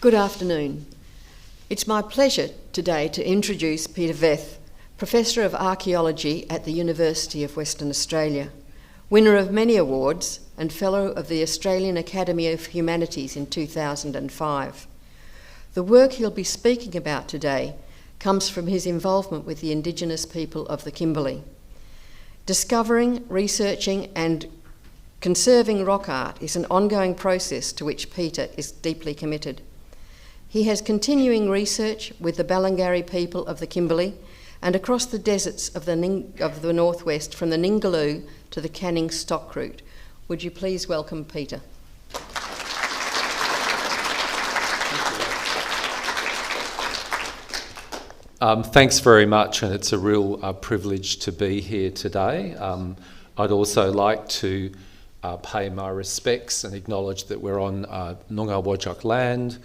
Good afternoon. It's my pleasure today to introduce Peter Veth, Professor of Archaeology at the University of Western Australia, winner of many awards and Fellow of the Australian Academy of Humanities in 2005. The work he'll be speaking about today comes from his involvement with the Indigenous people of the Kimberley. Discovering, researching and conserving rock art is an ongoing process to which Peter is deeply committed. He has continuing research with the Balangari people of the Kimberley and across the deserts of the northwest from the Ningaloo to the Canning stock route. Would you please welcome Peter? Thanks very much, and it's a real privilege to be here today. I'd also like to pay my respects and acknowledge that we're on Noongar Whadjuk land,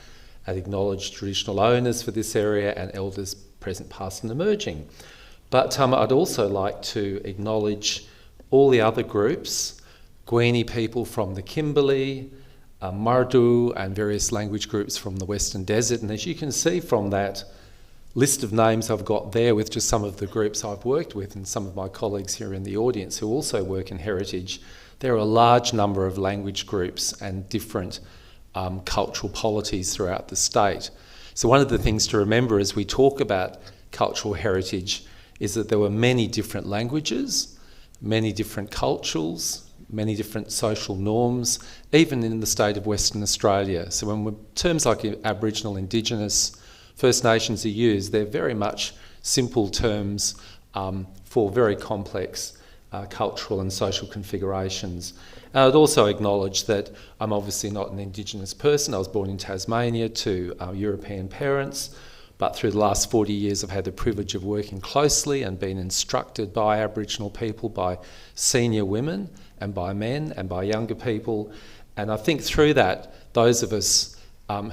and acknowledge traditional owners for this area and elders present, past and emerging. But I'd also like to acknowledge all the other groups, Gweeni people from the Kimberley, Mardu and various language groups from the Western Desert. And as you can see from that list of names I've got there with just some of the groups I've worked with and some of my colleagues here in the audience who also work in heritage, there are a large number of language groups and different cultural polities throughout the state. So one of the things to remember as we talk about cultural heritage is that there were many different languages, many different cultures, many different social norms, even in the state of Western Australia. So when terms like Aboriginal, Indigenous, First Nations are used, they're very much simple terms for very complex cultural and social configurations. And I'd also acknowledge that I'm obviously not an Indigenous person. I was born in Tasmania to European parents, but through the last 40 years I've had the privilege of working closely and been instructed by Aboriginal people, by senior women and by men and by younger people. And I think through that, those of us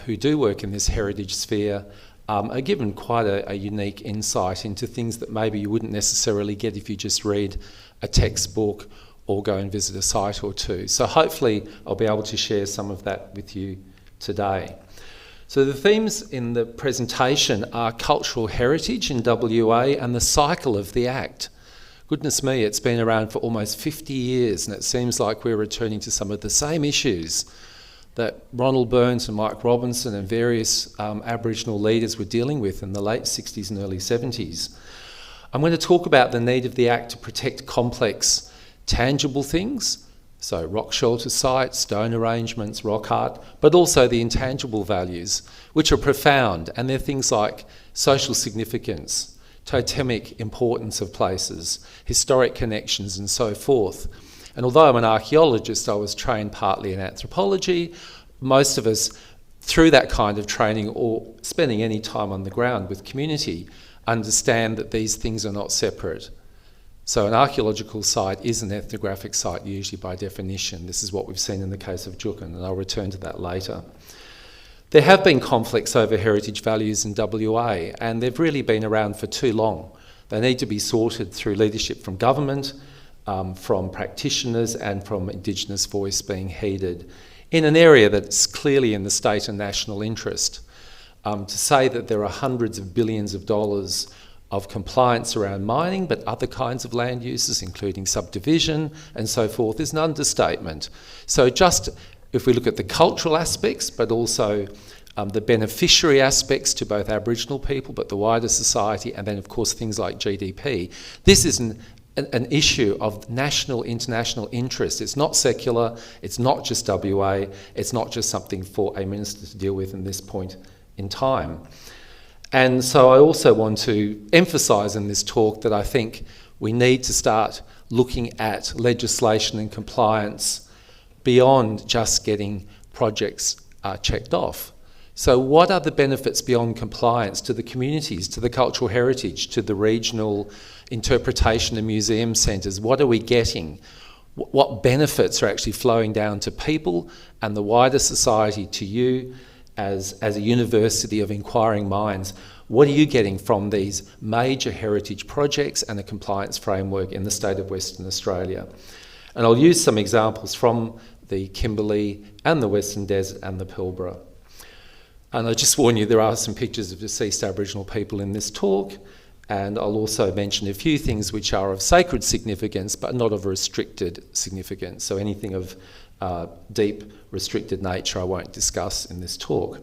who do work in this heritage sphere are given quite a unique insight into things that maybe you wouldn't necessarily get if you just read a textbook or go and visit a site or two. So hopefully I'll be able to share some of that with you today. So the themes in the presentation are cultural heritage in WA and the cycle of the Act. Goodness me, it's been around for almost 50 years and it seems like we're returning to some of the same issues that Ronald Burns and Mike Robinson and various Aboriginal leaders were dealing with in the late 60s and early 70s. I'm going to talk about the need of the Act to protect complex tangible things, so rock shelter sites, stone arrangements, rock art, but also the intangible values, which are profound, and they're things like social significance, totemic importance of places, historic connections and so forth. And although I'm an archaeologist, I was trained partly in anthropology. Most of us, through that kind of training or spending any time on the ground with community, understand that these things are not separate. So an archaeological site is an ethnographic site usually by definition. This is what we've seen in the case of Juukan, and I'll return to that later. There have been conflicts over heritage values in WA, and they've really been around for too long. They need to be sorted through leadership from government, from practitioners and from Indigenous voice being heeded in an area that's clearly in the state and national interest. To say that there are hundreds of billions of dollars of compliance around mining, but other kinds of land uses, including subdivision and so forth, is an understatement. So just if we look at the cultural aspects, but also the beneficiary aspects to both Aboriginal people, but the wider society, and then of course things like GDP, this is an issue of national, international interest. It's not secular, it's not just WA, it's not just something for a minister to deal with in this point in time. And so I also want to emphasise in this talk that I think we need to start looking at legislation and compliance beyond just getting projects checked off. So what are the benefits beyond compliance to the communities, to the cultural heritage, to the regional interpretation and museum centres? What are we getting? What benefits are actually flowing down to people and the wider society, to you as a university of inquiring minds? What are you getting from these major heritage projects and a compliance framework in the state of Western Australia? And I'll use some examples from the Kimberley and the Western Desert and the Pilbara. And I just warn you, there are some pictures of deceased Aboriginal people in this talk, and I'll also mention a few things which are of sacred significance but not of restricted significance. So anything of deep restricted nature I won't discuss in this talk.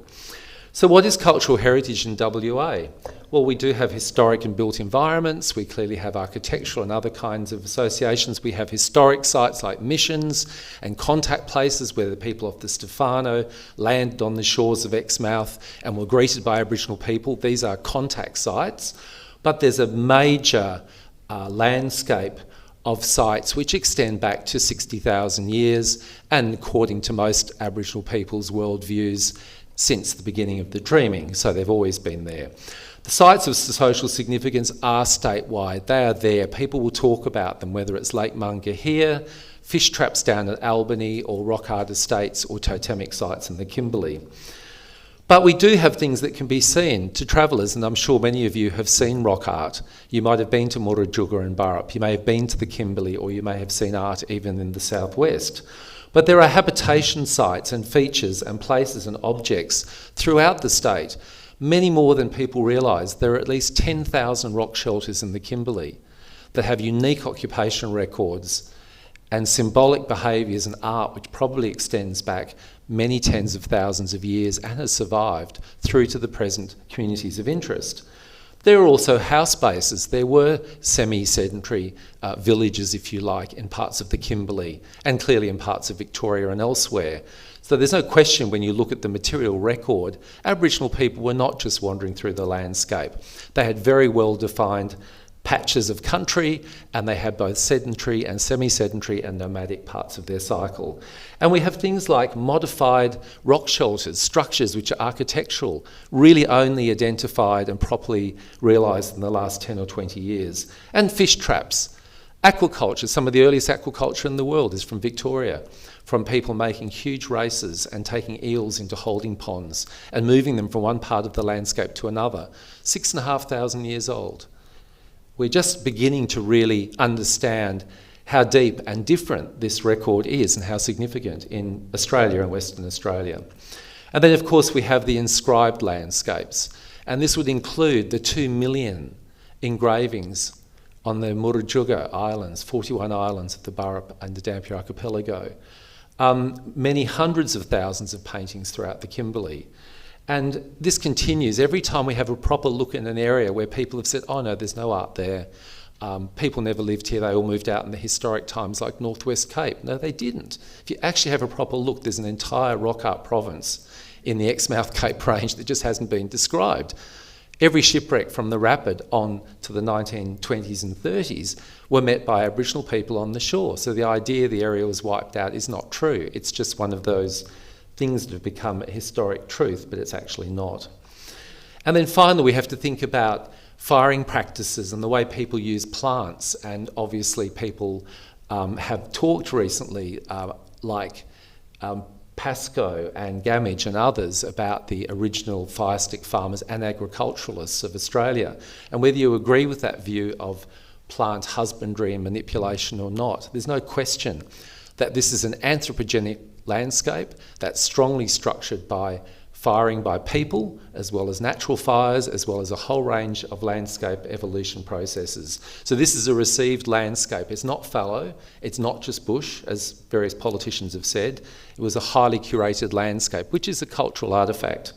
So what is cultural heritage in WA? Well, we do have historic and built environments. We clearly have architectural and other kinds of associations. We have historic sites like missions and contact places where the people of the Stefano landed on the shores of Exmouth and were greeted by Aboriginal people. These are contact sites. But there's a major landscape of sites which extend back to 60,000 years and, according to most Aboriginal people's worldviews, since the beginning of the dreaming, so they've always been there. The sites of social significance are statewide. They are there. People will talk about them, whether it's Lake Munga here, fish traps down at Albany, or rock art estates or totemic sites in the Kimberley. But we do have things that can be seen to travellers, and I'm sure many of you have seen rock art. You might have been to Murrujuga and Burrup, you may have been to the Kimberley, or you may have seen art even in the southwest. But there are habitation sites and features and places and objects throughout the state, many more than people realise. There are at least 10,000 rock shelters in the Kimberley that have unique occupational records and symbolic behaviours and art which probably extends back many tens of thousands of years and has survived through to the present communities of interest. There are also house bases. There were semi-sedentary villages, if you like, in parts of the Kimberley and clearly in parts of Victoria and elsewhere. So there's no question when you look at the material record, Aboriginal people were not just wandering through the landscape. They had very well-defined patches of country, and they had both sedentary and semi-sedentary and nomadic parts of their cycle. And we have things like modified rock shelters, structures which are architectural, really only identified and properly realised in the last 10 or 20 years. And fish traps. Aquaculture, some of the earliest aquaculture in the world is from Victoria, from people making huge races and taking eels into holding ponds and moving them from one part of the landscape to another, 6,500 years old. We're just beginning to really understand how deep and different this record is and how significant in Australia and Western Australia. And then, of course, we have the inscribed landscapes. And this would include the 2 million engravings on the Murrujuga Islands, 41 islands of the Burrup and the Dampier Archipelago. Many hundreds of thousands of paintings throughout the Kimberley. And this continues every time we have a proper look in an area where people have said, oh no, there's no art there. People never lived here, they all moved out in the historic times like Northwest Cape. No, they didn't. If you actually have a proper look, there's an entire rock art province in the Exmouth Cape range that just hasn't been described. Every shipwreck from the Rapid on to the 1920s and 30s were met by Aboriginal people on the shore. So the idea the area was wiped out is not true. It's just one of those things that have become a historic truth, but it's actually not. And then finally, we have to think about firing practices and the way people use plants. And obviously people have talked recently, like Pascoe and Gamage and others, about the original fire stick farmers and agriculturalists of Australia. And whether you agree with that view of plant husbandry and manipulation or not, there's no question that this is an anthropogenic landscape that's strongly structured by firing by people, as well as natural fires, as well as a whole range of landscape evolution processes. So this is a received landscape. It's not fallow, it's not just bush, as various politicians have said. It was a highly curated landscape, which is a cultural artefact.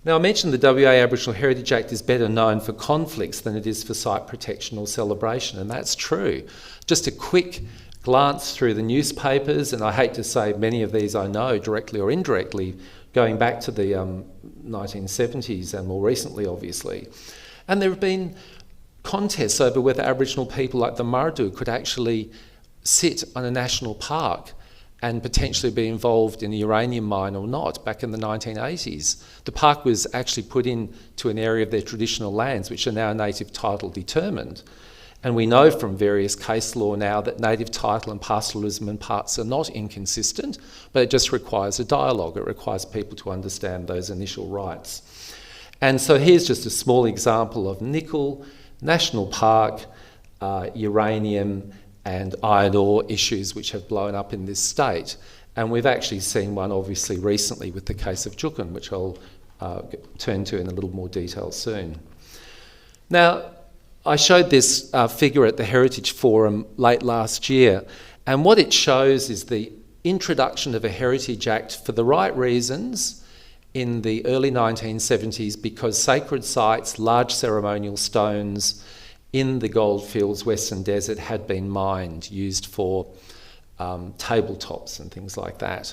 Now, I mentioned the WA Aboriginal Heritage Act is better known for conflicts than it is for site protection or celebration, and that's true. Just a quick glance through the newspapers, and I hate to say many of these I know directly or indirectly, going back to the 1970s and more recently, obviously. And there have been contests over whether Aboriginal people like the Murrujuga could actually sit on a national park and potentially be involved in a uranium mine or not back in the 1980s. The park was actually put into an area of their traditional lands, which are now native title determined. And we know from various case law now that native title and pastoralism in parts are not inconsistent, but it just requires a dialogue. It requires people to understand those initial rights. And so here's just a small example of nickel, national park, uranium and iron ore issues which have blown up in this state. And we've actually seen one obviously recently with the case of Juukan, which I'll turn to in a little more detail soon. Now, I showed this figure at the Heritage Forum late last year, and what it shows is the introduction of a Heritage Act for the right reasons in the early 1970s, because sacred sites, large ceremonial stones in the goldfields, Western Desert, had been mined, used for tabletops and things like that.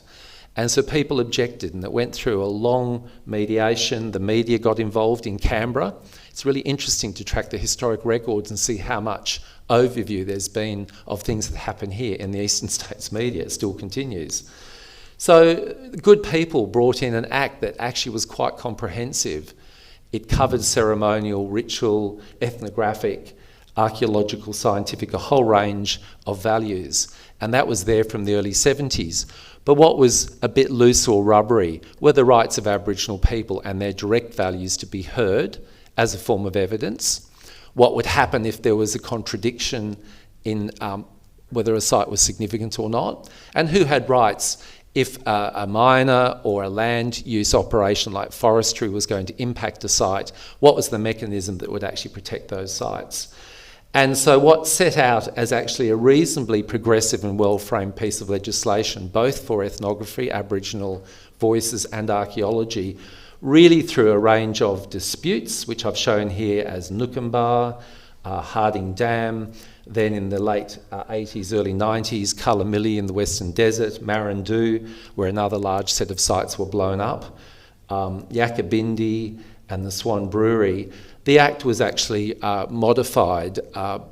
And so people objected, and it went through a long mediation. The media got involved in Canberra. It's really interesting to track the historic records and see how much overview there's been of things that happen here in the Eastern States media. It still continues. So good people brought in an act that actually was quite comprehensive. It covered ceremonial, ritual, ethnographic, archaeological, scientific, a whole range of values. And that was there from the early 70s. But what was a bit loose or rubbery were the rights of Aboriginal people and their direct values to be heard as a form of evidence. What would happen if there was a contradiction in whether a site was significant or not, and who had rights if a miner or a land use operation like forestry was going to impact a site. What was the mechanism that would actually protect those sites? And so what set out as actually a reasonably progressive and well-framed piece of legislation, both for ethnography, Aboriginal voices and archaeology, really through a range of disputes, which I've shown here as Nukumbar, Harding Dam, then in the late 80s, early 90s, Cullamilly in the Western Desert, Marandoo, where another large set of sites were blown up, Yakabindi and the Swan Brewery. The Act was actually modified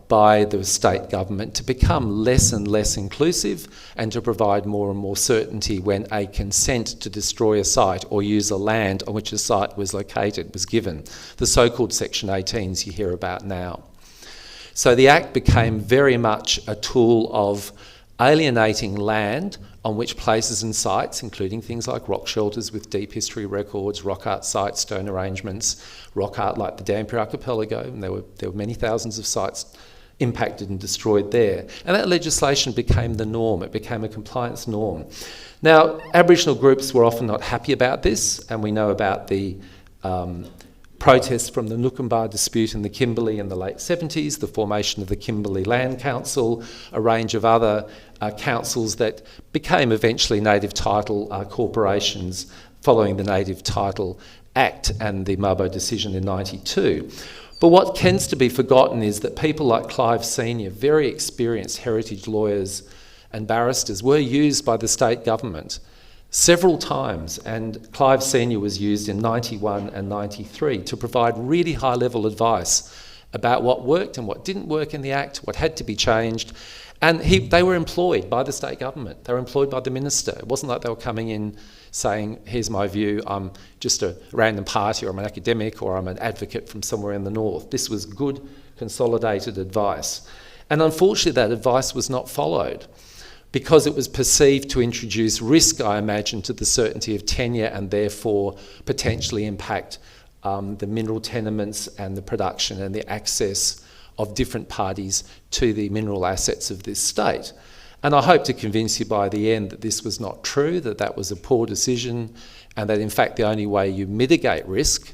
by the state government to become less and less inclusive and to provide more and more certainty when a consent to destroy a site or use a land on which a site was located was given. The so-called Section 18s you hear about now. So the Act became very much a tool of alienating land on which places and sites, including things like rock shelters with deep history records, rock art sites, stone arrangements, rock art like the Dampier Archipelago, and there were many thousands of sites impacted and destroyed there. And that legislation became the norm. It became a compliance norm. Now, Aboriginal groups were often not happy about this, and we know about the protests from the Nukumbar dispute in the Kimberley in the late 70s, the formation of the Kimberley Land Council, a range of other councils that became eventually native title corporations following the Native Title Act and the Mabo decision in 92. But what tends to be forgotten is that people like Clive Senior, very experienced heritage lawyers and barristers, were used by the state government several times, and Clive Senior was used in 91 and 93 to provide really high-level advice about what worked and what didn't work in the Act, what had to be changed. And they were employed by the state government. They were employed by the minister. It wasn't like they were coming in saying, here's my view, I'm just a random party, or I'm an academic, or I'm an advocate from somewhere in the north. This was good, consolidated advice. And unfortunately, that advice was not followed, because it was perceived to introduce risk, I imagine, to the certainty of tenure and therefore potentially impact the mineral tenements and the production and the access of different parties to the mineral assets of this state. And I hope to convince you by the end that this was not true, that that was a poor decision, and that in fact the only way you mitigate risk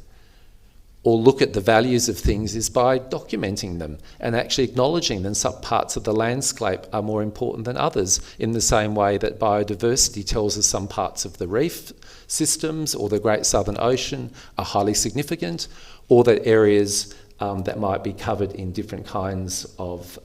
or look at the values of things is by documenting them and actually acknowledging that some parts of the landscape are more important than others, in the same way that biodiversity tells us some parts of the reef systems or the Great Southern Ocean are highly significant, or that areas that might be covered in different kinds of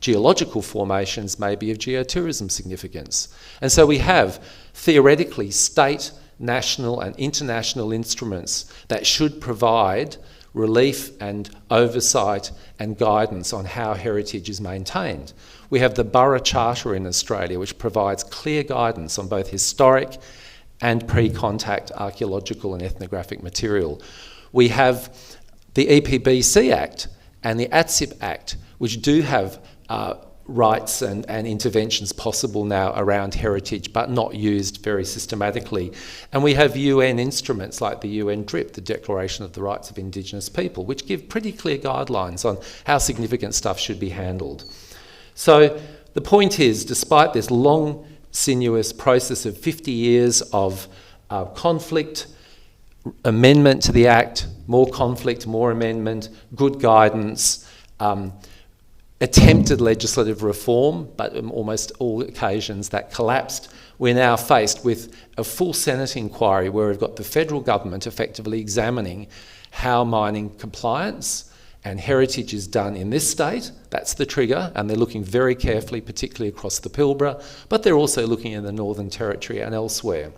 geological formations may be of geotourism significance. And so we have theoretically state, national and international instruments that should provide relief and oversight and guidance on how heritage is maintained. We have the Borough Charter in Australia, which provides clear guidance on both historic and pre-contact archaeological and ethnographic material. We have the EPBC Act and the ATSIP Act, which do have rights and interventions possible now around heritage, but not used very systematically. And we have UN instruments like the UN DRIP, the Declaration of the Rights of Indigenous People, which give pretty clear guidelines on how significant stuff should be handled. So the point is, despite this long, sinuous process of 50 years of conflict, amendment to the Act, more conflict, more amendment, good guidance, attempted legislative reform, but on almost all occasions that collapsed, we're now faced with a full Senate inquiry where we've got the federal government effectively examining how mining compliance and heritage is done in this state. That's the trigger, and they're looking very carefully, particularly across the Pilbara, but they're also looking in the Northern Territory and elsewhere.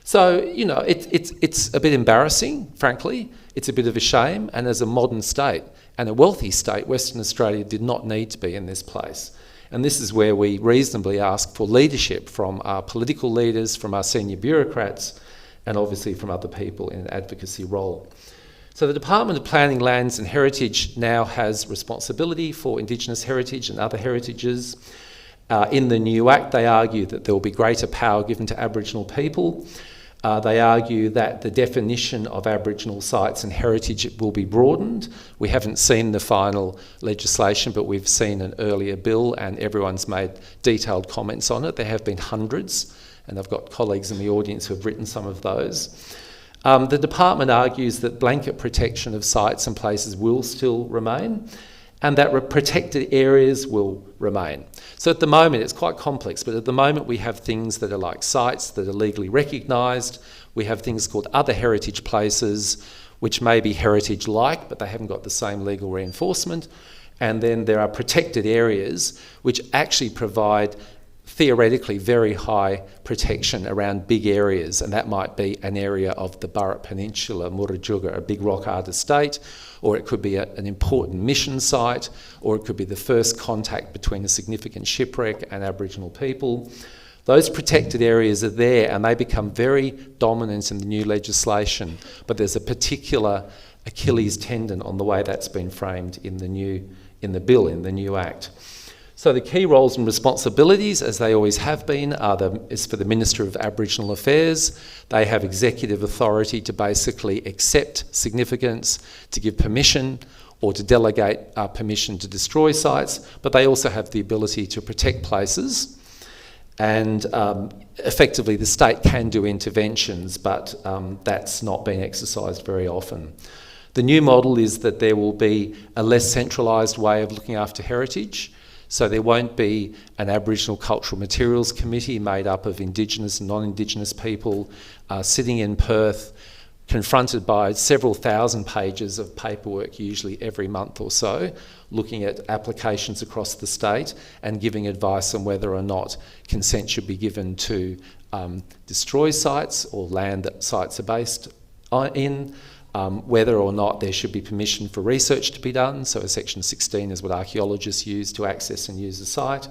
So, you know, it's a bit embarrassing, frankly. It's a bit of a shame, and as a modern state and a wealthy state, Western Australia did not need to be in this place. And this is where we reasonably ask for leadership from our political leaders, from our senior bureaucrats, and obviously from other people in an advocacy role. So the Department of Planning, Lands and Heritage now has responsibility for Indigenous heritage and other heritages. In the new Act, they argue that there will be greater power given to Aboriginal people. They argue that the definition of Aboriginal sites and heritage will be broadened. We haven't seen the final legislation, but we've seen an earlier bill and everyone's made detailed comments on it. There have been hundreds, and I've got colleagues in the audience who have written some of those. The department argues that blanket protection of sites and places will still remain, and that protected areas will remain. So at the moment, it's quite complex, but at the moment we have things that are like sites that are legally recognised. We have things called other heritage places, which may be heritage-like, but they haven't got the same legal reinforcement. And then there are protected areas which actually provide theoretically very high protection around big areas, and that might be an area of the Burrup Peninsula, Murajuga, a big rock art estate, or it could be an important mission site, or it could be the first contact between a significant shipwreck and Aboriginal people. Those protected areas are there and they become very dominant in the new legislation, but there's a particular Achilles tendon on the way that's been framed in the new Act. So the key roles and responsibilities, as they always have been, is for the Minister of Aboriginal Affairs. They have executive authority to basically accept significance, to give permission, or to delegate permission to destroy sites, but they also have the ability to protect places. And effectively the state can do interventions, but that's not been exercised very often. The new model is that there will be a less centralised way of looking after heritage. So there won't be an Aboriginal Cultural Materials Committee made up of Indigenous and non-Indigenous people sitting in Perth, confronted by several thousand pages of paperwork, usually every month or so, looking at applications across the state and giving advice on whether or not consent should be given to destroy sites or land that sites are based in, whether or not there should be permission for research to be done. So Section 16 is what archaeologists use to access and use a site,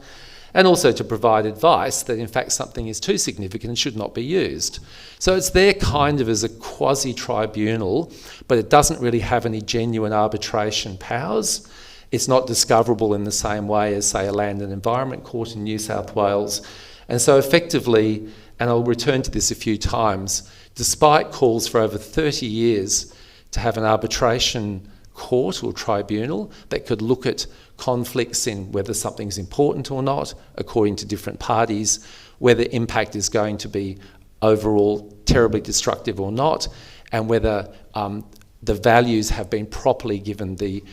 and also to provide advice that in fact something is too significant and should not be used. So it's there kind of as a quasi-tribunal, but it doesn't really have any genuine arbitration powers. It's not discoverable in the same way as, say, a Land and Environment Court in New South Wales. And so effectively, and I'll return to this a few times, despite calls for over 30 years to have an arbitration court or tribunal that could look at conflicts in whether something's important or not, according to different parties, whether impact is going to be overall terribly destructive or not, and whether the values have been properly given the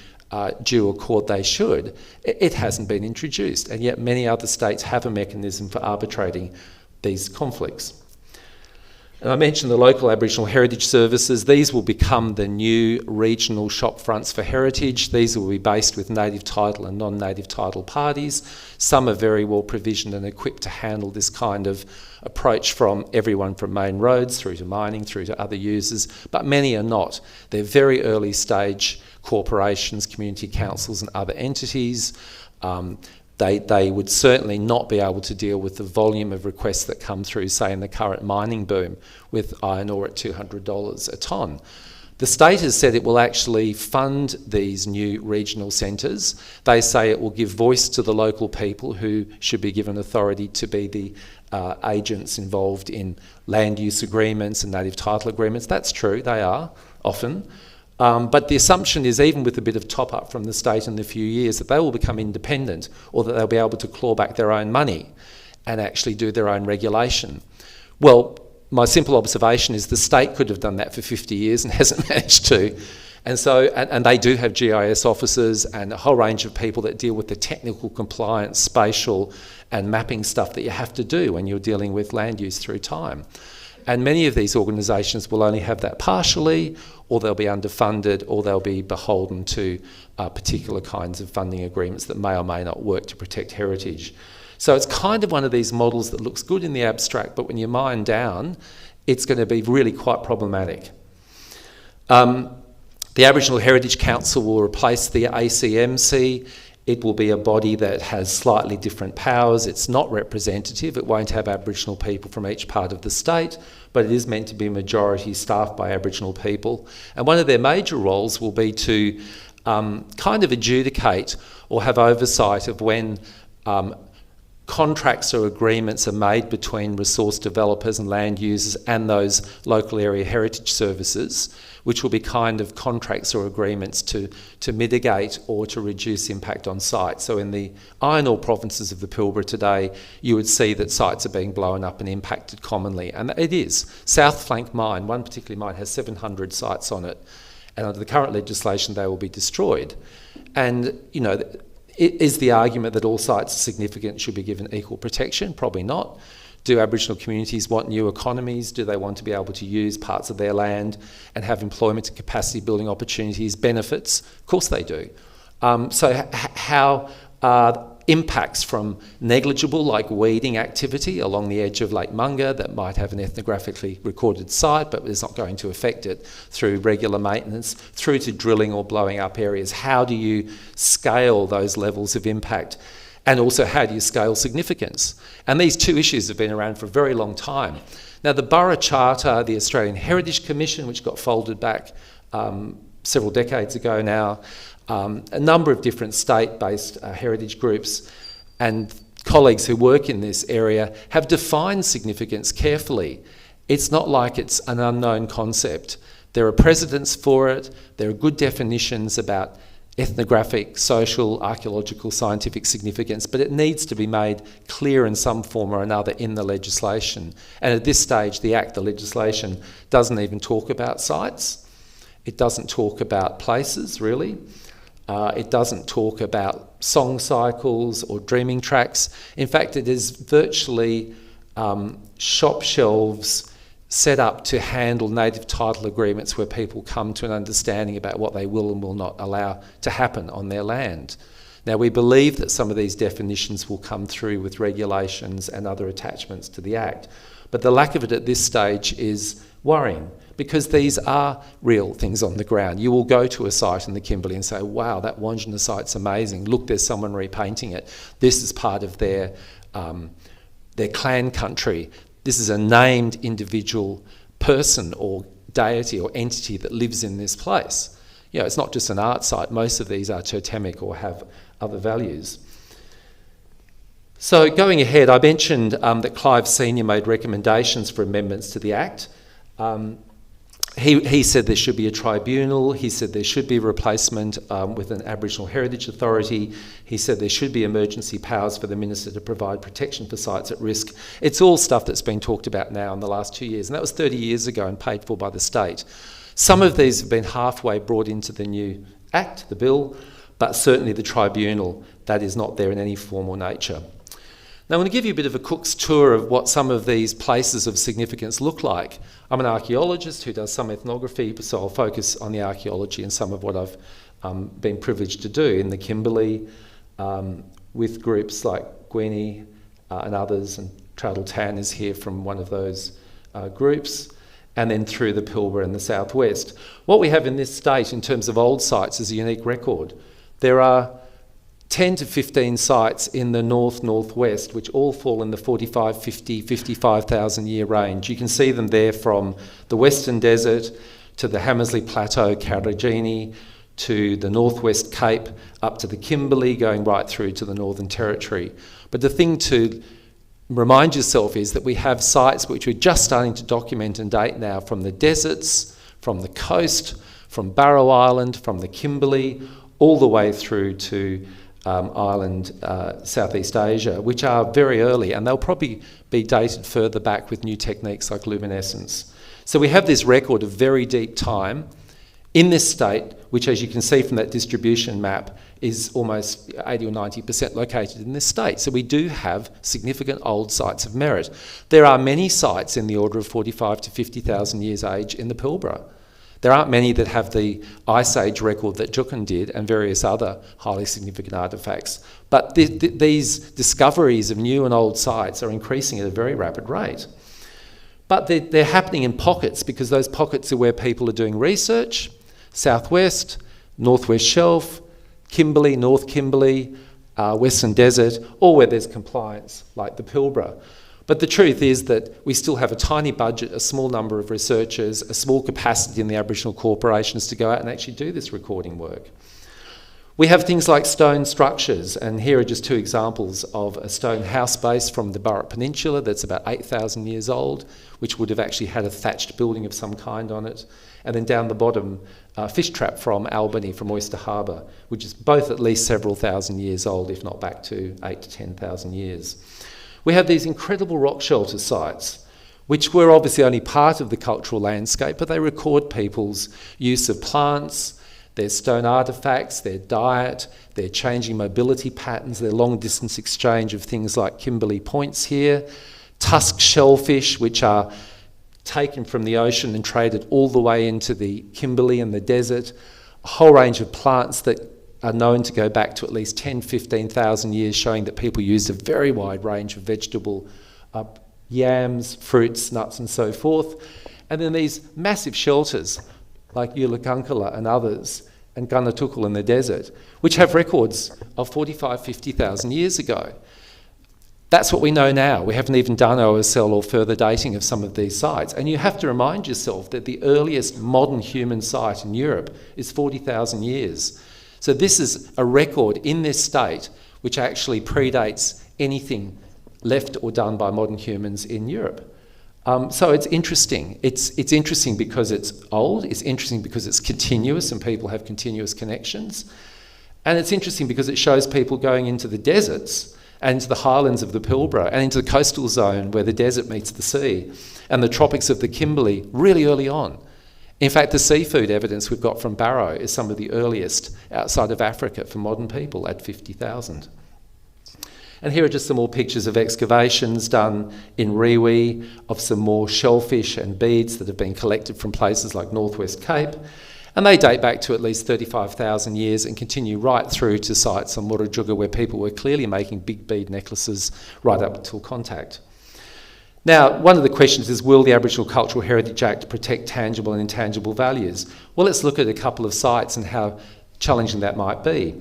due accord they should, it hasn't been introduced. And yet many other states have a mechanism for arbitrating these conflicts. And I mentioned the local Aboriginal Heritage Services. These will become the new regional shop fronts for heritage. These will be based with native title and non-native title parties. Some are very well provisioned and equipped to handle this kind of approach from everyone from main roads through to mining, through to other users, but many are not. They're very early stage corporations, community councils and other entities. They would certainly not be able to deal with the volume of requests that come through, say, in the current mining boom with iron ore at $200 a tonne. The state has said it will actually fund these new regional centres. They say it will give voice to the local people who should be given authority to be the agents involved in land use agreements and native title agreements. That's true, they are, often. But the assumption is, even with a bit of top-up from the state in a few years, that they will become independent, or that they'll be able to claw back their own money and actually do their own regulation. Well, my simple observation is the state could have done that for 50 years and hasn't managed to. And so, and they do have GIS officers and a whole range of people that deal with the technical compliance, spatial and mapping stuff that you have to do when you're dealing with land use through time. And many of these organisations will only have that partially, or they'll be underfunded, or they'll be beholden to particular kinds of funding agreements that may or may not work to protect heritage. So it's kind of one of these models that looks good in the abstract, but when you mine down, it's going to be really quite problematic. The Aboriginal Heritage Council will replace the ACMC. It will be a body that has slightly different powers. It's not representative. It won't have Aboriginal people from each part of the state, but it is meant to be majority staffed by Aboriginal people. And one of their major roles will be to kind of adjudicate or have oversight of when contracts or agreements are made between resource developers and land users and those local area heritage services, which will be kind of contracts or agreements to mitigate or to reduce impact on sites. So in the iron ore provinces of the Pilbara today, you would see that sites are being blown up and impacted commonly, and it is. South Flank Mine, one particular mine, has 700 sites on it, and under the current legislation they will be destroyed. And, you know, is the argument that all sites significant should be given equal protection? Probably not. Do Aboriginal communities want new economies? Do they want to be able to use parts of their land and have employment and capacity building opportunities, benefits? Of course they do. So how are impacts from negligible, like weeding activity along the edge of Lake Munga that might have an ethnographically recorded site but is not going to affect it, through regular maintenance, through to drilling or blowing up areas? How do you scale those levels of impact? And also, how do you scale significance? And these two issues have been around for a very long time. Now, the Borough Charter, the Australian Heritage Commission, which got folded back several decades ago now, a number of different state-based heritage groups and colleagues who work in this area have defined significance carefully. It's not like it's an unknown concept. There are precedents for it. There are good definitions about ethnographic, social, archaeological, scientific significance, but it needs to be made clear in some form or another in the legislation. And at this stage, the legislation doesn't even talk about sites. It doesn't talk about places, really. It doesn't talk about song cycles or dreaming tracks. In fact, it is virtually shop shelves set up to handle native title agreements where people come to an understanding about what they will and will not allow to happen on their land. Now, we believe that some of these definitions will come through with regulations and other attachments to the Act, but the lack of it at this stage is worrying, because these are real things on the ground. You will go to a site in the Kimberley and say, wow, that Wandjina site's amazing. Look, there's someone repainting it. This is part of their clan country. This is a named individual person or deity or entity that lives in this place. You know, it's not just an art site. Most of these are totemic or have other values. So going ahead, I mentioned that Clive Senior made recommendations for amendments to the Act. He said there should be a tribunal. He said there should be a replacement with an Aboriginal Heritage Authority. He said there should be emergency powers for the Minister to provide protection for sites at risk. It's all stuff that's been talked about now in the last 2 years, and that was 30 years ago and paid for by the state. Some of these have been halfway brought into the new Act, the bill, but certainly the tribunal, that is not there in any form or nature. Now, I'm going to give you a bit of a cook's tour of what some of these places of significance look like. I'm an archaeologist who does some ethnography, so I'll focus on the archaeology and some of what I've been privileged to do in the Kimberley with groups like Gweeny and others, and Traddle Tan is here from one of those groups, and then through the Pilbara and the southwest. What we have in this state in terms of old sites is a unique record. There are 10 to 15 sites in the northwest, which all fall in the 45, 50, 55,000 year range. You can see them there from the Western Desert to the Hamersley Plateau, Karijini, to the Northwest Cape, up to the Kimberley, going right through to the Northern Territory. But the thing to remind yourself is that we have sites which we're just starting to document and date now, from the deserts, from the coast, from Barrow Island, from the Kimberley, all the way through to Ireland, Southeast Asia, which are very early, and they'll probably be dated further back with new techniques like luminescence. So we have this record of very deep time in this state, which, as you can see from that distribution map, is almost 80 or 90% located in this state. So we do have significant old sites of merit. There are many sites in the order of 45 to 50,000 years age in the Pilbara. There aren't many that have the Ice Age record that Juukan did and various other highly significant artefacts. But these discoveries of new and old sites are increasing at a very rapid rate. But they're happening in pockets, because those pockets are where people are doing research. Southwest, Northwest Shelf, Kimberley, North Kimberley, Western Desert, or where there's compliance, like the Pilbara. But the truth is that we still have a tiny budget, a small number of researchers, a small capacity in the Aboriginal corporations to go out and actually do this recording work. We have things like stone structures, and here are just two examples of a stone house base from the Burrup Peninsula that's about 8,000 years old, which would have actually had a thatched building of some kind on it. And then down the bottom, fish trap from Albany, from Oyster Harbour, which is both at least several thousand years old, if not back to 8,000 to 10,000 years. We have these incredible rock shelter sites, which were obviously only part of the cultural landscape, but they record people's use of plants, their stone artefacts, their diet, their changing mobility patterns, their long-distance exchange of things like Kimberley points here, tusk shellfish, which are taken from the ocean and traded all the way into the Kimberley and the desert, a whole range of plants that are known to go back to at least 10, 15,000 years, showing that people used a very wide range of vegetable yams, fruits, nuts and so forth. And then these massive shelters like Yulakunkala and others, and Gunatukul in the desert, which have records of 45, 50,000 years ago. That's what we know now. We haven't even done OSL or further dating of some of these sites. And you have to remind yourself that the earliest modern human site in Europe is 40,000 years. So this is a record in this state which actually predates anything left or done by modern humans in Europe. So it's interesting. It's interesting because it's old. It's interesting because it's continuous and people have continuous connections. And it's interesting because it shows people going into the deserts and into the highlands of the Pilbara and into the coastal zone where the desert meets the sea and the tropics of the Kimberley really early on. In fact, the seafood evidence we've got from Barrow is some of the earliest outside of Africa for modern people at 50,000. And here are just some more pictures of excavations done in Riwi of some more shellfish and beads that have been collected from places like Northwest Cape. And they date back to at least 35,000 years and continue right through to sites on Murujuga where people were clearly making big bead necklaces right up until contact. Now, one of the questions is, will the Aboriginal Cultural Heritage Act protect tangible and intangible values? Well, let's look at a couple of sites and how challenging that might be.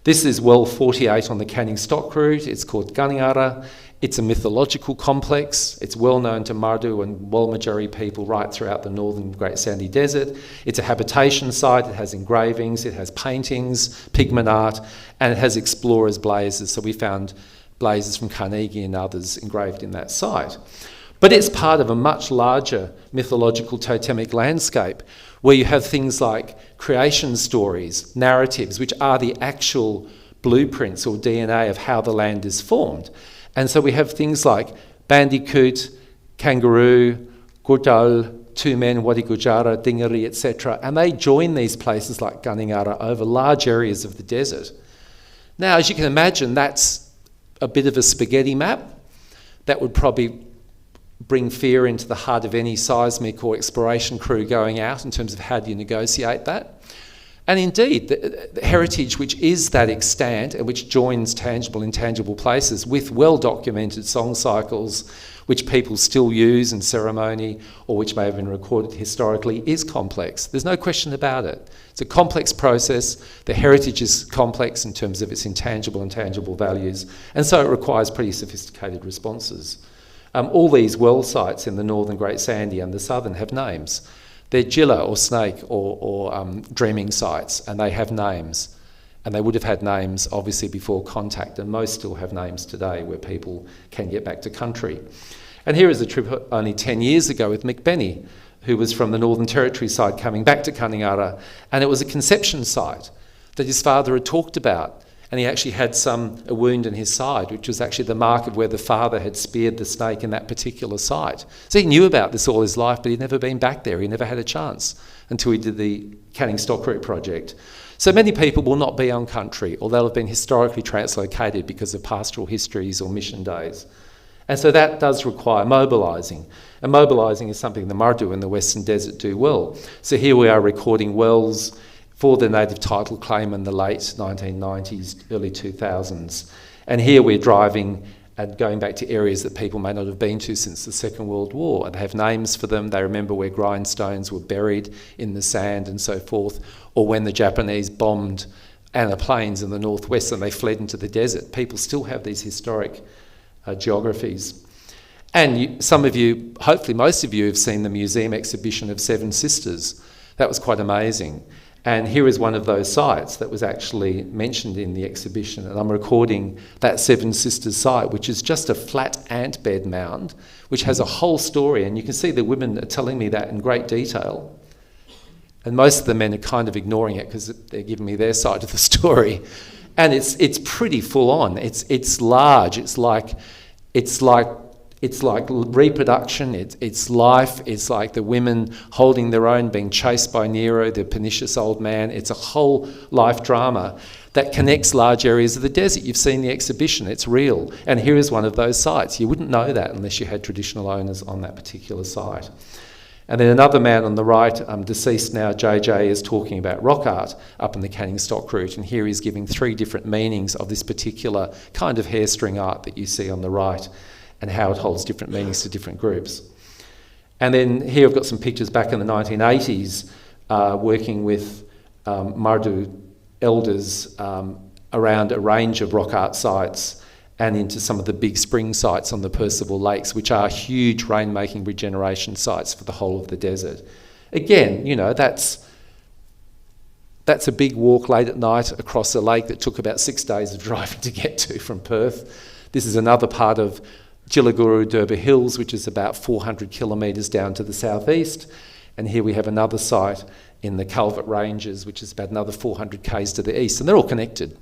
This is well 48 on the Canning Stock route. It's called Ganingara. It's a mythological complex. It's well known to Mardu and Walmajari people right throughout the northern Great Sandy Desert. It's a habitation site. It has engravings, it has paintings, pigment art, and it has explorers' blazes. So we found blazes from Carnegie and others engraved in that site. But it's part of a much larger mythological totemic landscape where you have things like creation stories, narratives, which are the actual blueprints or DNA of how the land is formed. And so we have things like bandicoot, kangaroo, gurdal, two men, wadi gujara, dingari, etc. And they join these places like Ganingara over large areas of the desert. Now, as you can imagine, that's a bit of a spaghetti map. That would probably bring fear into the heart of any seismic or exploration crew going out in terms of how do you negotiate that. And indeed, the heritage which is that extant and which joins tangible and intangible places with well-documented song cycles which people still use in ceremony or which may have been recorded historically is complex. There's no question about it. It's a complex process. The heritage is complex in terms of its intangible and tangible values, and so it requires pretty sophisticated responses. All these well sites in the northern Great Sandy and the southern have names. They're Jilla or snake or dreaming sites, and they have names. And they would have had names, obviously, before contact, and most still have names today where people can get back to country. And here is a trip only 10 years ago with Mick Benny, who was from the Northern Territory side coming back to Kaniara, and it was a conception site that his father had talked about. And he actually had a wound in his side, which was actually the mark of where the father had speared the snake in that particular site. So he knew about this all his life, but he'd never been back there. He never had a chance until he did the Canning Stock Route project. So many people will not be on country, or they'll have been historically translocated because of pastoral histories or mission days. And so that does require mobilising. And mobilising is something the Mardu in the Western Desert do well. So here we are recording wells for the native title claim in the late 1990s, early 2000s. And here we're driving and going back to areas that people may not have been to since the Second World War. They have names for them. They remember where grindstones were buried in the sand and so forth, or when the Japanese bombed Anna Plains in the northwest and they fled into the desert. People still have these historic geographies. And some of you, hopefully most of you, have seen the museum exhibition of Seven Sisters. That was quite amazing. And here is one of those sites that was actually mentioned in the exhibition. And I'm recording that Seven Sisters site, which is just a flat ant bed mound, which has a whole story. And you can see the women are telling me that in great detail. And most of the men are kind of ignoring it because they're giving me their side of the story. And it's pretty full on. It's large. It's like reproduction, it's life, it's like the women holding their own, being chased by Nero, the pernicious old man. It's a whole life drama that connects large areas of the desert. You've seen the exhibition, it's real. And here is one of those sites. You wouldn't know that unless you had traditional owners on that particular site. And then another man on the right, deceased now, JJ, is talking about rock art up in the Canning Stock Route. And here he's giving 3 different meanings of this particular kind of hairstring art that you see on the right, and how it holds different meanings to different groups. And then here I've got some pictures back in the 1980s working with Mardu elders around a range of rock art sites and into some of the big spring sites on the Percival Lakes, which are huge rainmaking regeneration sites for the whole of the desert. Again, you know, that's a big walk late at night across a lake that took about 6 days of driving to get to from Perth. This is another part of Jilaguru Durbar Hills, which is about 400 kilometres down to the southeast. And here we have another site in the Calvert Ranges, which is about another 400 k's to the east. And they're all connected.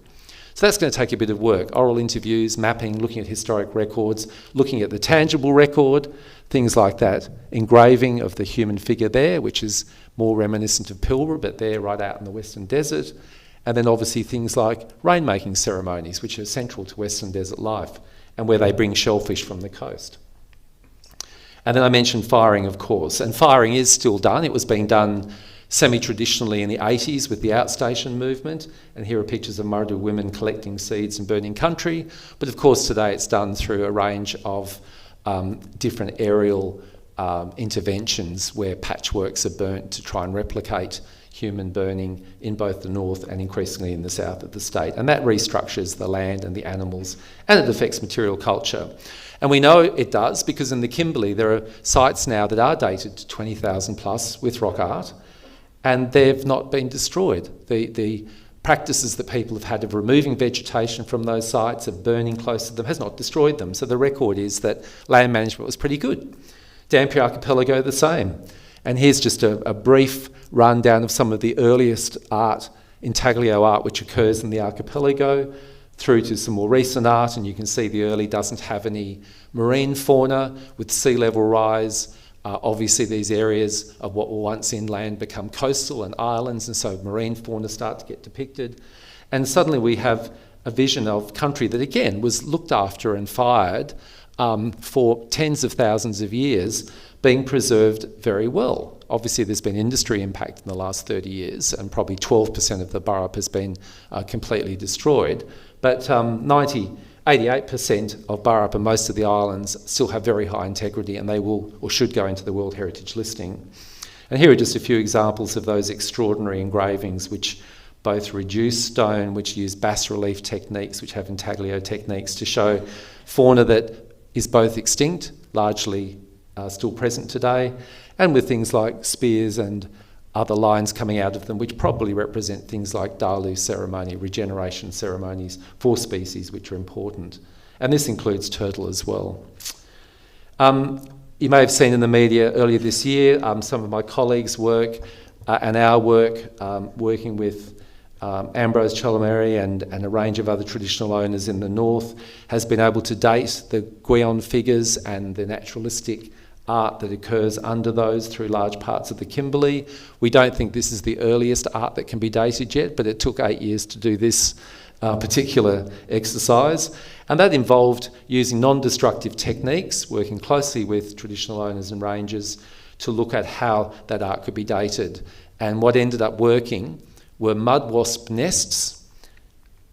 So that's going to take a bit of work. Oral interviews, mapping, looking at historic records, looking at the tangible record, things like that. Engraving of the human figure there, which is more reminiscent of Pilbara, but there right out in the Western Desert. And then obviously things like rainmaking ceremonies, which are central to Western Desert life, and where they bring shellfish from the coast. And then I mentioned firing, of course, and firing is still done. It was being done semi-traditionally in the 80s with the outstation movement, and here are pictures of Mardu women collecting seeds and burning country. But of course today it's done through a range of different aerial interventions where patchworks are burnt to try and replicate human burning in both the north and increasingly in the south of the state. And that restructures the land and the animals, and it affects material culture. And we know it does because in the Kimberley there are sites now that are dated to 20,000 plus with rock art, and they've not been destroyed. The practices that people have had of removing vegetation from those sites, of burning close to them, has not destroyed them. So the record is that land management was pretty good. Dampier Archipelago, the same. And here's just a brief rundown of some of the earliest art, intaglio art, which occurs in the archipelago, through to some more recent art, and you can see the early doesn't have any marine fauna with sea level rise. Obviously these areas of what were once inland become coastal and islands, and so marine fauna start to get depicted. And suddenly we have a vision of country that again was looked after and fired for tens of thousands of years, being preserved very well. Obviously there's been industry impact in the last 30 years, and probably 12% of the burrup has been completely destroyed. But 88% of burrup and most of the islands still have very high integrity, and they will or should go into the World Heritage listing. And here are just a few examples of those extraordinary engravings which both reduce stone, which use bas relief techniques, which have intaglio techniques to show fauna that is both extinct, largely still present today, and with things like spears and other lines coming out of them, which probably represent things like Dalu ceremony, regeneration ceremonies for species which are important. And this includes turtle as well. You may have seen in the media earlier this year some of my colleagues' work and our work working with Ambrose Cholomeri and a range of other traditional owners in the north has been able to date the Gwion figures and the naturalistic art that occurs under those through large parts of the Kimberley. We don't think this is the earliest art that can be dated yet, but it took 8 years to do this particular exercise. And that involved using non-destructive techniques, working closely with traditional owners and rangers to look at how that art could be dated. And what ended up working were mud wasp nests,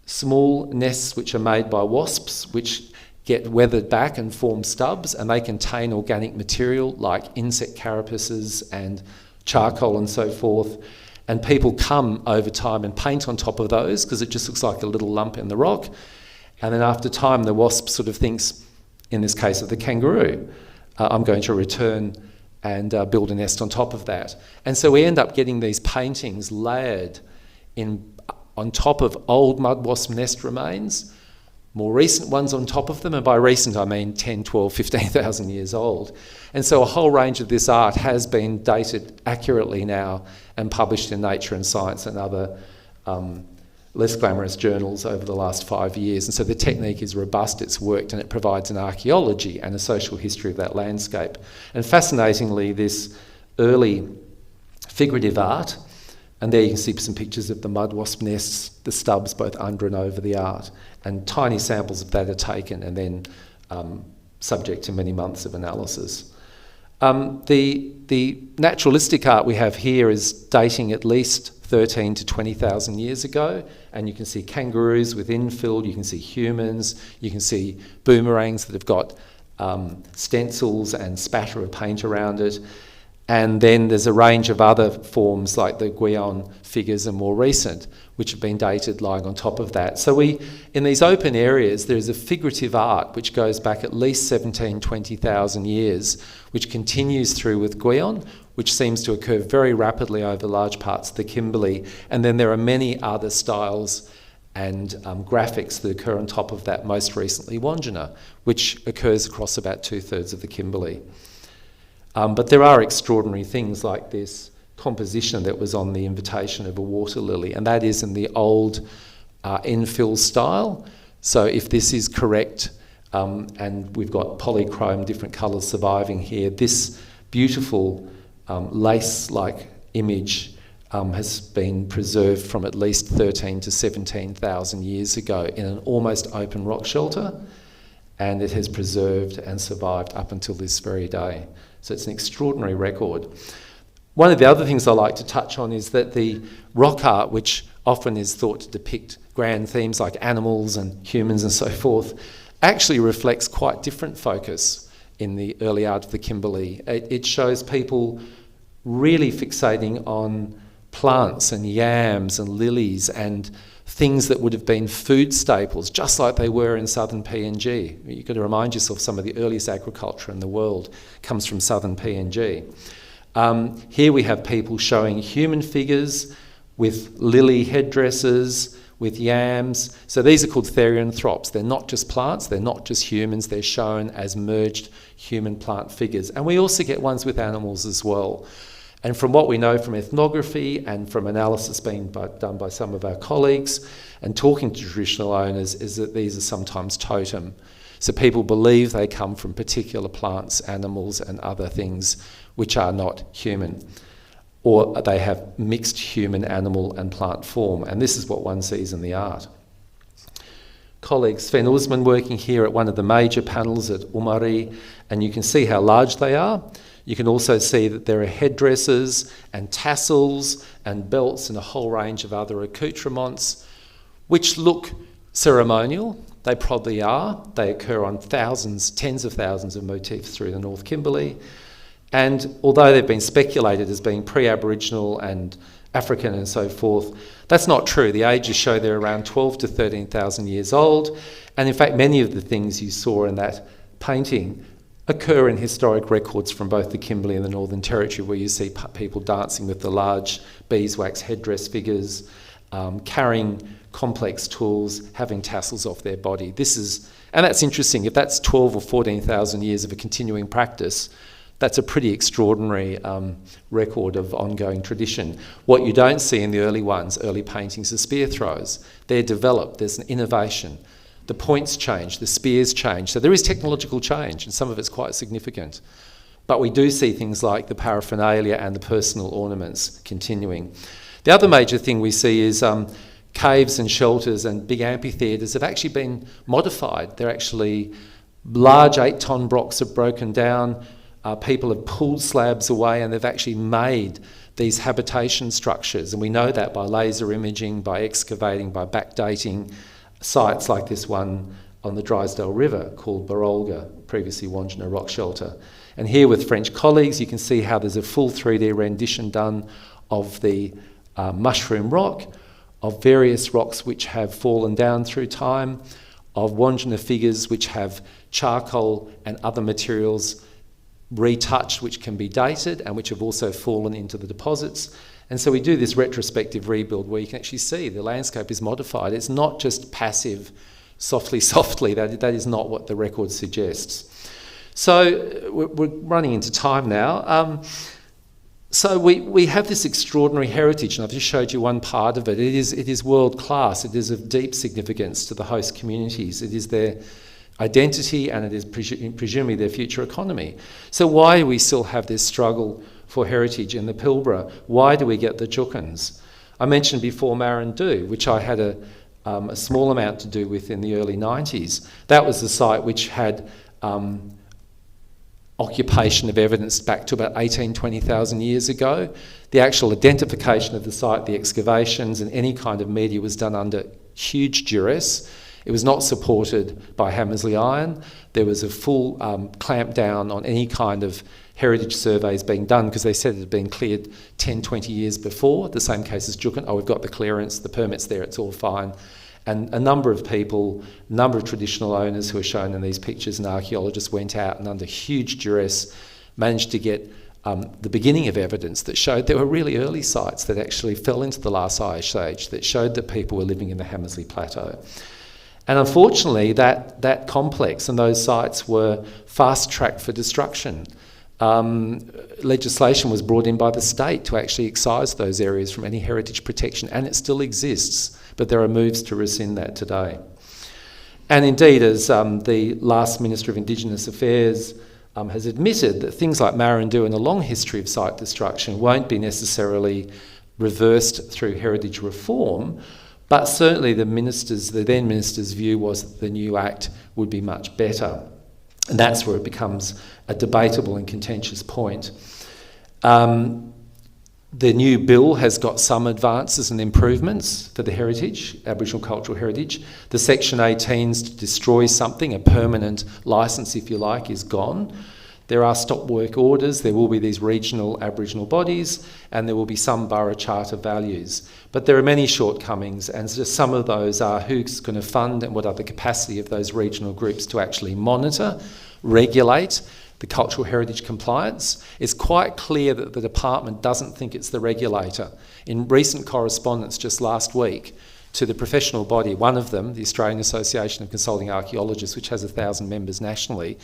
small nests which are made by wasps, which get weathered back and form stubs, and they contain organic material like insect carapaces and charcoal and so forth. And people come over time and paint on top of those because it just looks like a little lump in the rock. And then after time, the wasp sort of thinks, in this case of the kangaroo, I'm going to return and build a nest on top of that. And so we end up getting these paintings layered on top of old mud wasp nest remains, more recent ones on top of them, and by recent I mean 10, 12, 15,000 years old. And so a whole range of this art has been dated accurately now and published in Nature and Science and other less glamorous journals over the last 5 years. And so the technique is robust, it's worked, and it provides an archaeology and a social history of that landscape. And fascinatingly, this early figurative art, and there you can see some pictures of the mud wasp nests, the stubs both under and over the art, and tiny samples of that are taken and then subject to many months of analysis. The naturalistic art we have here is dating at least 13 to 20,000 years ago, and you can see kangaroos with infill, you can see humans, you can see boomerangs that have got stencils and spatter of paint around it. And then there's a range of other forms like the Gwion figures and more recent, which have been dated lying on top of that. So in these open areas, there's a figurative art which goes back at least 17, 20,000 years, which continues through with Gwion, which seems to occur very rapidly over large parts of the Kimberley. And then there are many other styles and graphics that occur on top of that, most recently Wandjina, which occurs across about 2/3 of the Kimberley. But there are extraordinary things like this composition that was on the invitation of a water lily, and that is in the old infill style. So if this is correct, and we've got polychrome, different colours surviving here, this beautiful lace-like image has been preserved from at least 13 to 17,000 years ago in an almost open rock shelter, and it has preserved and survived up until this very day. So it's an extraordinary record. One of the other things I like to touch on is that the rock art, which often is thought to depict grand themes like animals and humans and so forth, actually reflects quite different focus in the early art of the Kimberley. It shows people really fixating on plants and yams and lilies and things that would have been food staples, just like they were in southern PNG. You've got to remind yourself some of the earliest agriculture in the world comes from southern PNG. Here we have people showing human figures with lily headdresses, with yams. So these are called therianthropes. They're not just plants, they're not just humans, they're shown as merged human-plant figures. And we also get ones with animals as well. And from what we know from ethnography and from analysis being done by some of our colleagues and talking to traditional owners is that these are sometimes totem. So people believe they come from particular plants, animals and other things which are not human, or they have mixed human, animal and plant form. And this is what one sees in the art. Colleague Sven Usman working here at one of the major panels at Umari, and you can see how large they are. You can also see that there are headdresses and tassels and belts and a whole range of other accoutrements which look ceremonial. They probably are. They occur on thousands, tens of thousands of motifs through the North Kimberley. And although they've been speculated as being pre-Aboriginal and African and so forth, that's not true. The ages show they're around 12 to 13,000 years old. And in fact, many of the things you saw in that painting occur in historic records from both the Kimberley and the Northern Territory, where you see people dancing with the large beeswax headdress figures, carrying complex tools, having tassels off their body. And that's interesting. If that's 12 or 14,000 years of a continuing practice, that's a pretty extraordinary record of ongoing tradition. What you don't see in the early ones, early paintings, are spear throws. They're developed, there's an innovation. The points change, the spears change. So there is technological change, and some of it's quite significant. But we do see things like the paraphernalia and the personal ornaments continuing. The other major thing we see is caves and shelters and big amphitheatres have actually been modified. They're actually large 8-ton blocks have broken down. People have pulled slabs away and they've actually made these habitation structures. And we know that by laser imaging, by excavating, by backdating sites like this one on the Drysdale River called Barolga, previously Wandjina Rock Shelter. And here with French colleagues, you can see how there's a full 3D rendition done of the mushroom rock, of various rocks which have fallen down through time, of Wandjina figures which have charcoal and other materials retouched which can be dated and which have also fallen into the deposits. And so we do this retrospective rebuild where you can actually see the landscape is modified. It's not just passive, softly, that is not what the record suggests. So we're running into time now. So we have this extraordinary heritage, and I've just showed you one part of it. It is world class. It is of deep significance to the host communities. It is their identity, and it is presumably their future economy. So why do we still have this struggle for heritage in the Pilbara? Why do we get the Chukins? I mentioned before Marandoo, which I had a small amount to do with in the early 90s. That was the site which had occupation of evidence back to about 20,000 years ago. The actual identification of the site, the excavations and any kind of media was done under huge duress. It was not supported by Hammersley Iron. There was a full clamp down on any kind of heritage surveys being done because they said it had been cleared 10, 20 years before. The same case as Juukan. Oh, we've got the clearance, the permit's there, it's all fine. And a number of people, a number of traditional owners who are shown in these pictures and archaeologists went out and under huge duress managed to get the beginning of evidence that showed there were really early sites that actually fell into the last ice age that showed that people were living in the Hammersley Plateau. And unfortunately, that complex and those sites were fast-tracked for destruction. Legislation was brought in by the state to actually excise those areas from any heritage protection, and it still exists, but there are moves to rescind that today. And indeed, as the last Minister of Indigenous Affairs has admitted, that things like Marandoo and a long history of site destruction won't be necessarily reversed through heritage reform, but certainly the then minister's view was that the new act would be much better. And that's where it becomes a debatable and contentious point. The new bill has got some advances and improvements for the heritage, Aboriginal cultural heritage. The Section 18s to destroy something, a permanent licence, if you like, is gone. There are stop work orders, there will be these regional Aboriginal bodies, and there will be some borough charter values. But there are many shortcomings, and just some of those are who's going to fund and what are the capacity of those regional groups to actually monitor, regulate the cultural heritage compliance. It's quite clear that the department doesn't think it's the regulator. In recent correspondence just last week to the professional body, one of them, the Australian Association of Consulting Archaeologists, which has 1,000 members nationally,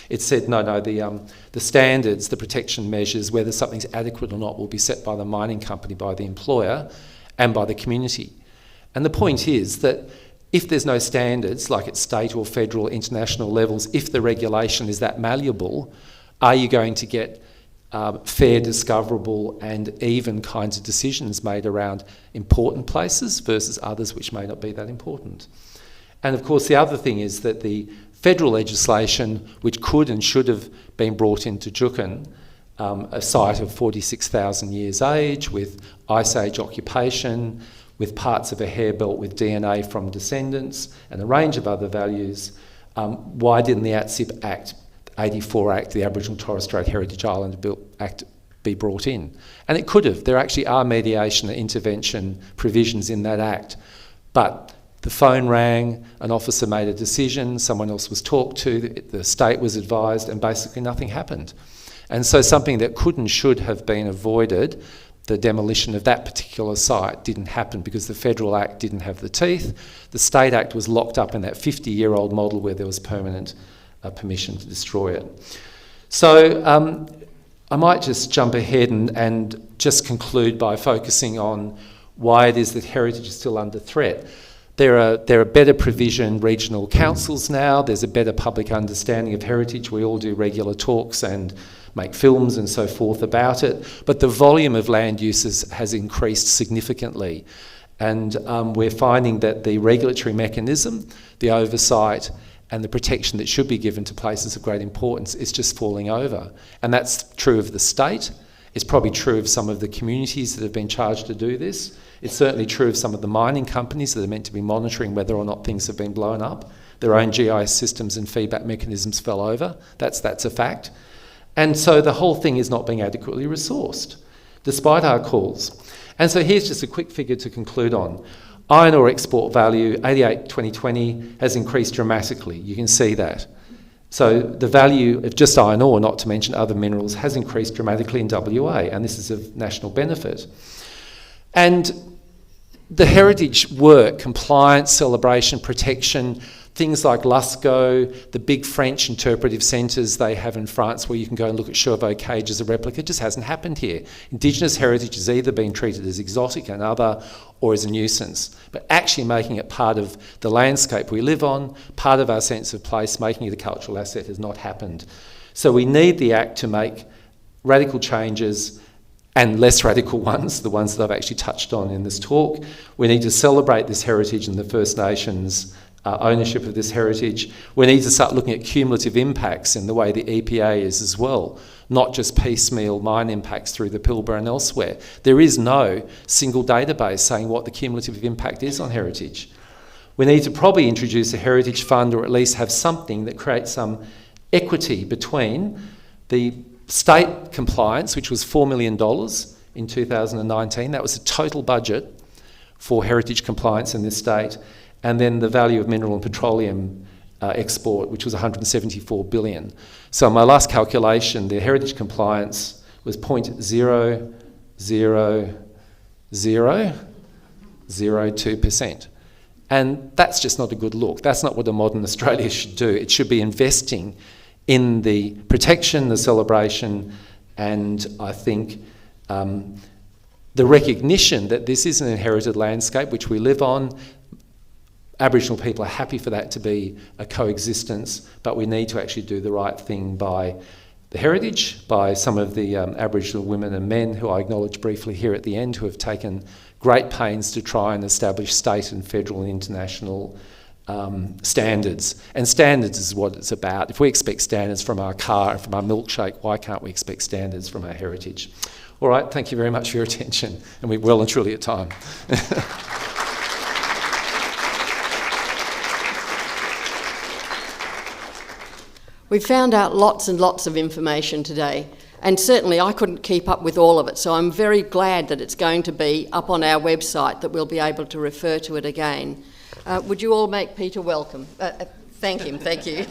it said no, the standards, the protection measures, whether something's adequate or not, will be set by the mining company, by the employer and by the community. And the point is that if there's no standards, like at state or federal, international levels, if the regulation is that malleable, are you going to get fair, discoverable and even kinds of decisions made around important places versus others which may not be that important? And of course the other thing is that the federal legislation, which could and should have been brought into Juukan, a site of 46,000 years age with Ice Age occupation, with parts of a hair belt with DNA from descendants and a range of other values, why didn't the ATSIP Act, 84 Act, the Aboriginal Torres Strait Heritage Island Act, be brought in? And it could have. There actually are mediation and intervention provisions in that Act. But The phone rang, an officer made a decision, someone else was talked to, the state was advised, and basically nothing happened. And so something that could and should have been avoided, the demolition of that particular site, didn't happen because the Federal Act didn't have the teeth. The State Act was locked up in that 50-year-old model where there was permanent permission to destroy it. So I might just jump ahead and just conclude by focusing on why it is that heritage is still under threat. There are better provision regional councils now. There's a better public understanding of heritage. We all do regular talks and make films and so forth about it. But the volume of land uses has increased significantly. And we're finding that the regulatory mechanism, the oversight and the protection that should be given to places of great importance is just falling over. And that's true of the state. It's probably true of some of the communities that have been charged to do this. It's certainly true of some of the mining companies that are meant to be monitoring whether or not things have been blown up. Their own GIS systems and feedback mechanisms fell over. That's a fact. And so the whole thing is not being adequately resourced, despite our calls. And so here's just a quick figure to conclude on. Iron ore export value, 88-2020, has increased dramatically. You can see that. So the value of just iron ore, not to mention other minerals, has increased dramatically in WA, and this is of national benefit. And the heritage work, compliance, celebration, protection, things like Lascaux, the big French interpretive centres they have in France where you can go and look at Chauveau Cage as a replica, just hasn't happened here. Indigenous heritage has either been treated as exotic and other or as a nuisance, but actually making it part of the landscape we live on, part of our sense of place, making it a cultural asset has not happened. So we need the Act to make radical changes and less radical ones, the ones that I've actually touched on in this talk. We need to celebrate this heritage and the First Nations ownership of this heritage. We need to start looking at cumulative impacts in the way the EPA is as well, not just piecemeal mine impacts through the Pilbara and elsewhere. There is no single database saying what the cumulative impact is on heritage. We need to probably introduce a heritage fund or at least have something that creates some equity between the state compliance, which was $4 million in 2019. That was the total budget for heritage compliance in this state. And then the value of mineral and petroleum export, which was $174 billion. So in my last calculation, the heritage compliance was 0.00002%. And that's just not a good look. That's not what a modern Australia should do. It should be investing in the protection, the celebration, and I think the recognition that this is an inherited landscape which we live on. Aboriginal people are happy for that to be a coexistence, but we need to actually do the right thing by the heritage, by some of the Aboriginal women and men who I acknowledge briefly here at the end, who have taken great pains to try and establish state and federal and international standards. And standards is what it's about. If we expect standards from our car and from our milkshake, why can't we expect standards from our heritage? All right, thank you very much for your attention, and we're well and truly at time. We found out lots and lots of information today, and certainly I couldn't keep up with all of it, so I'm very glad that it's going to be up on our website, that we'll be able to refer to it again. Would you all make Peter welcome? Thank him, thank you.